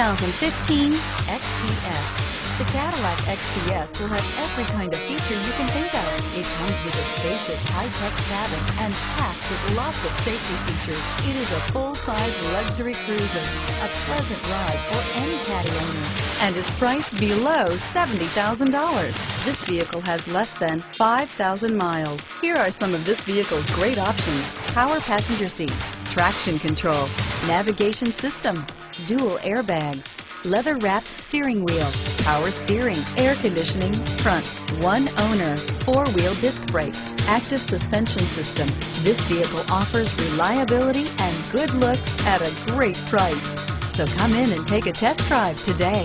2015 XTS. The Cadillac XTS will have every kind of feature you can think of. It comes with a spacious, high-tech cabin and packed with lots of safety features. It is a full-size luxury cruiser, a pleasant ride for any Caddy owner, and is priced below $70,000. This vehicle has less than 5,000 miles. Here are some of this vehicle's great options: power passenger seat, traction control, navigation system, dual airbags, leather-wrapped steering wheel, power steering, air conditioning, front, one owner, four-wheel disc brakes, active suspension system. This vehicle offers reliability and good looks at a great price. So come in and take a test drive today.